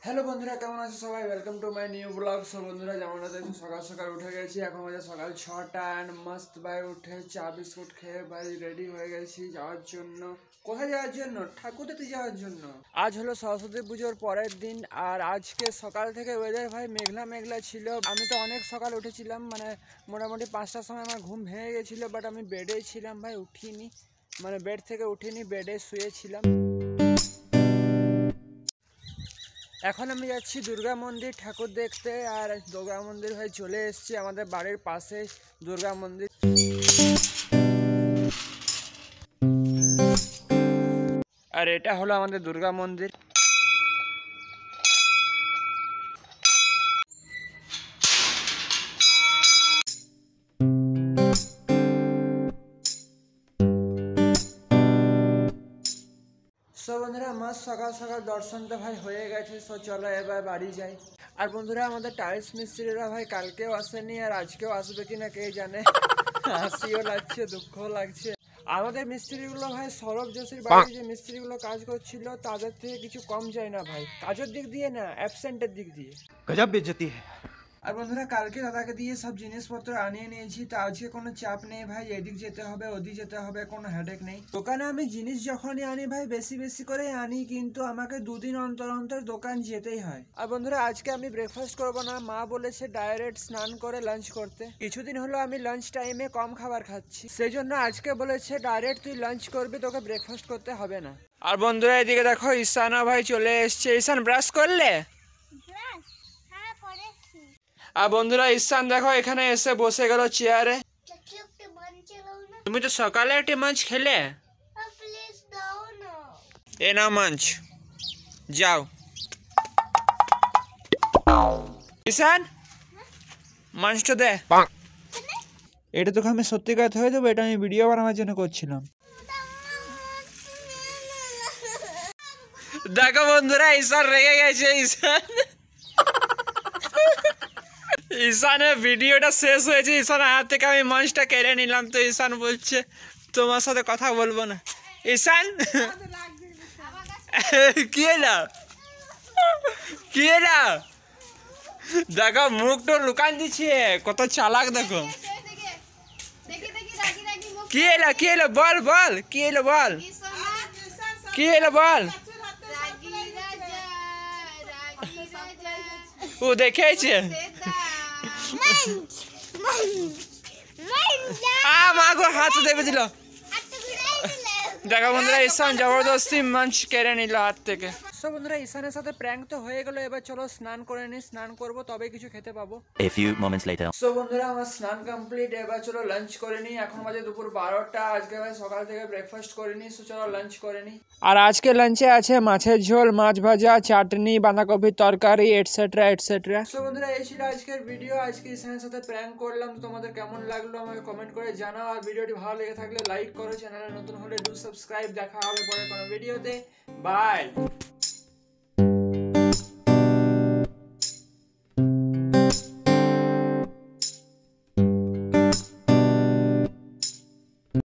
Hello বন্ধুরা, কেমন আছো সবাই? Welcome to my new blog. So বন্ধুরা, যেমন দেখছি সকাল সকাল উঠে গেছি। এখন বাজে সকাল 6টা অ্যান্ড মস্ত ভাই উঠে চা বিস্কুট খেয়ে ভাই রেডি হয়ে গেছি যাওয়ার জন্য। কোথায় যাওয়ার জন্য? ঠাকুরতে যাওয়ার জন্য। আজ হলো সরস্বতী পুজোর পরের দিন আর আজকে সকাল থেকে ওয়েদার ভাই মেঘলা মেঘলা ছিল। আমি তো অনেক সকাল উঠেছিলাম, মানে মোটামুটি 5টার সময় আমার ঘুম ভেঙে গেছিলো, বাট আমি বেডেই ছিলাম ভাই, উঠিনি, মানে বেড থেকে উঠিনি, বেডে শুয়েছিলাম। এখন আমি যাচ্ছি দুর্গা মন্দির ঠাকুর দেখতে। আর দুর্গা মন্দির হয়ে চলে এসেছি, আমাদের বাড়ির পাশে দুর্গা মন্দির। আর এটা হলো আমাদের দুর্গা মন্দির। সো বন্ধুরা, মাস সকাল সকাল দর্শনটা ভাই হয়ে গেছে। সো চলো এবার বাড়ি যাই। আর বন্ধুরা, আমাদের টাইলস মিস্ত্রিরা ভাই কালকেও আসেনি আর আজকেও আসবে কিনা কে জানে। হাসিও লাগছে, দুঃখও লাগছে। আমাদের মিস্ত্রিগুলো ভাই সৌরভ যোশীর বাড়িতে যে মিস্ত্রিগুলো কাজ করছিল তাদের থেকে কিছু কম যায় না ভাই, কাজের দিক দিয়ে না, অ্যাবসেন্টের দিক দিয়ে गजब बेइज्जती है। আর বন্ধুরা, কালকে দাদাকে দিয়ে সব জিনিসপত্র আনিয়ে নিয়েছি, তো আজকে কোনো চাপ নেই ভাই, এদিক যেতে হবে ওদিক যেতে হবে, কোনো হেডেক নেই। দোকানে আমি জিনিস যখনই আনি ভাই বেশি বেশি করে আনি, কিন্তু আমাকে দুদিন অন্তর অন্তর দোকান যেতেই হয়। আর বন্ধুরা, আজকে আমি ব্রেকফাস্ট করবো না, মা বলেছে ডাইরেক্ট স্নান করে লাঞ্চ করতে। কিছুদিন হলো আমি লাঞ্চ টাইমে কম খাবার খাচ্ছি, সেই জন্য আজকে বলেছে ডাইরেক্ট তুই লাঞ্চ করবি, তোকে ব্রেকফাস্ট করতে হবে না। আর বন্ধুরা, এদিকে দেখো ঈশানা ভাই চলে এসছে। ঈশান, ব্রাশ করলে? আর বন্ধুরা, ঈশান দেখো এখানে এসে বসে গেল চেয়ারে। তুমি তো সকালে একটি মাছ খেলে। এ না মাছ, যাও। ঈশান, মাছটা দে। এটা তোকে আমি সত্যি কথা হয়ে দেবো, এটা আমি ভিডিও বানানোর জন্য করছিলাম। দেখো বন্ধুরা, ঈশান রেগে গেছে। ঈশানের ভিডিওটা শেষ হয়েছে, ঈশানের হাত থেকে আমি মাছটা কেড়ে নিলাম, তো ঈশান বলছে তোমার সাথে কথা বলবো না। ঈশান কি এলা, কি এলা? দেখো মুখটা লুকান দিচ্ছে, কত চালাক দেখো। কি এলা, কি এলো? বল বল, কি এলো বল, কি এলো বল। ও দেখেছে, মাগো হাত দেবে দিল। দেখো বন্ধুরা, ঈশান জবরদস্তি মাছ কেড়ে নিল হাত থেকে। সো বন্ধুরা, ঈশানের সাথে প্র্যাঙ্ক তো হয়ে গেল, এবার চলো স্নান করে নি, স্নান করবো তবে কিছু খেতে পাবো। A few moments later. So বন্ধুরা, আমার স্নান কমপ্লিট, এবার চলো লাঞ্চ করে নি। এখন বাজে দুপুর 12টা, আজকে ভাই সকাল থেকে ব্রেকফাস্ট করিনি, সো চলো লাঞ্চ করে নি। আর আজকে লাঞ্চে আছে মাছের ঝোল, মাছ ভাজা, চাটনি, বাঁধাকপির তরকারি, এটসেট্রা এটসেট্রা। সো বন্ধুরা, এই ছিল আজকের ভিডিও। আজকে ঈশানের সাথে প্র্যাঙ্ক করলাম, তো তোমাদের কেমন লাগলো আমাকে কমেন্ট করে জানাও। আর ভিডিওটি ভালো লেগে থাকলে লাইক করো, চ্যানেলে নতুন হলে ডু সাবস্ক্রাইব। দেখা হবে পরে কোনো ভিডিওতে। বাই।